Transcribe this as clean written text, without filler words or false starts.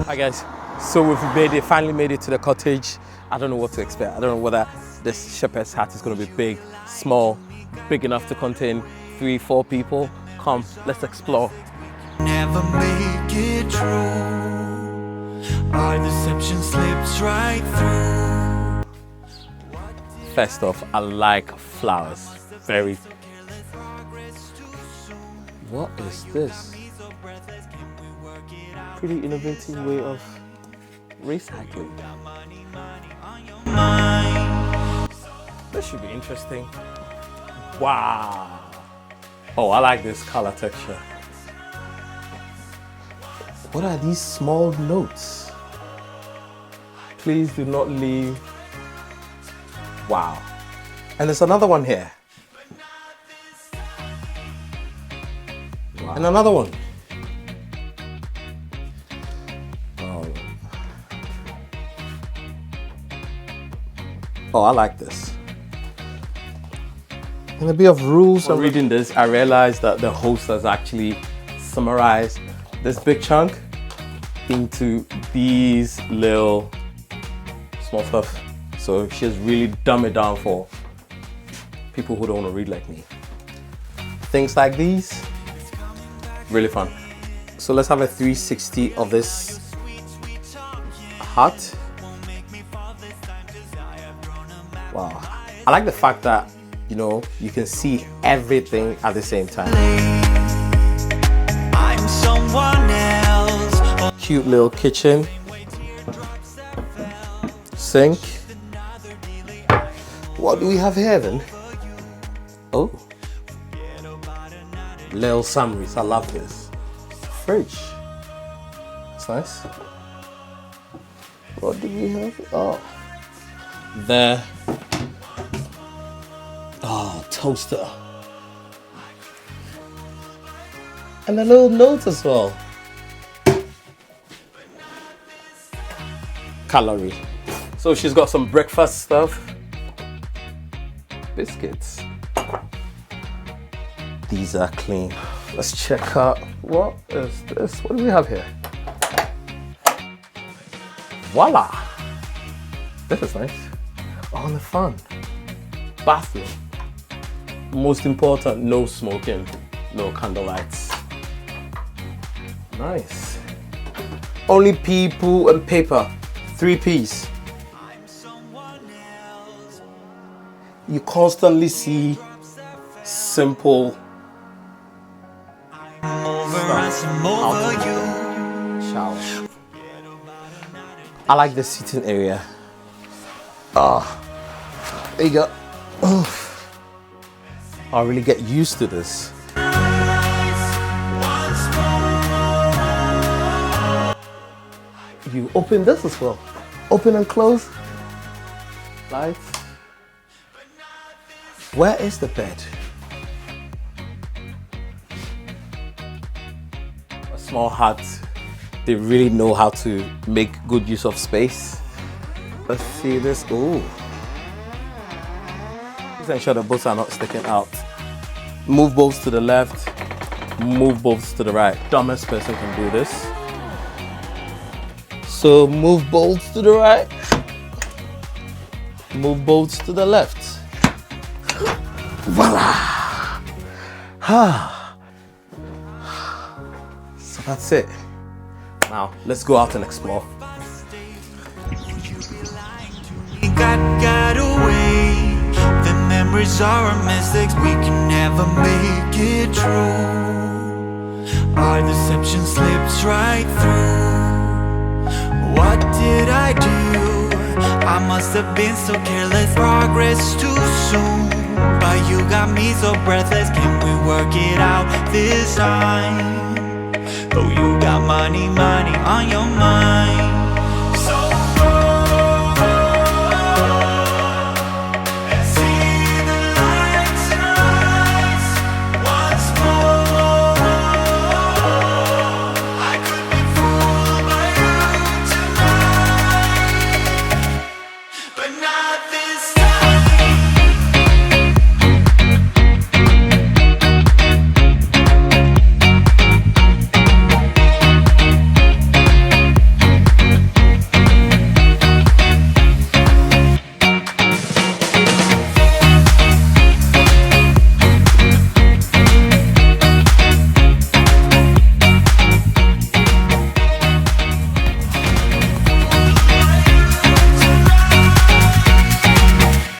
Hi guys, so we've finally made it to the cottage. I don't know what to expect. I don't know whether this shepherd's hut is going to be big, small, big enough to contain 3-4 people. Come, let's explore. Never make it true. Our deception slips right through. First off, I like flowers. Very. What is this? Pretty innovative way of recycling. This should be interesting. Wow. Oh, I like this color texture. What are these small notes? Please do not leave. Wow. And there's another one here. Wow. And another one. Oh, I like this. And a bit of rules. While reading this, I realized that the host has actually summarized this big chunk into these little small stuff. So she has really dumbed it down for people who don't want to read like me. Things like these, really fun. So let's have a 360 of this hut. Wow. I like the fact that, you know, you can see everything at the same time. I'm someone else. Cute little kitchen. Sink. What do we have here then? Oh. Little summaries. I love this. Fridge. It's nice. What do we have? Oh. There. Oh, toaster. And a little note as well. Calorie. So she's got some breakfast stuff. Biscuits. These are clean. Let's check out, what is this? What do we have here? Voila! This is nice. Oh, and the fun. Bathroom. Most important, no smoking, no candlelights. Nice. Only pee, poo, and paper. 3 Ps. You constantly see simple shower. I like the sitting area. There you go. I'll really get used to this. You open this as well. Open and close. Lights. Where is the bed? A small hut. They really know how to make good use of space. Let's see this. Ooh. Please ensure the bolts are not sticking out. Move bolts to the left, move bolts to the right. Dumbest person can do this. So move bolts to the right, move bolts to the left. Voila! So that's it. Now let's go out and explore. Got away. The memories are our mistakes. We can never make it true. Our deception slips right through. What did I do? I must have been so careless. Progress too soon. But you got me so breathless. Can we work it out this time? Oh, you got money on your mind.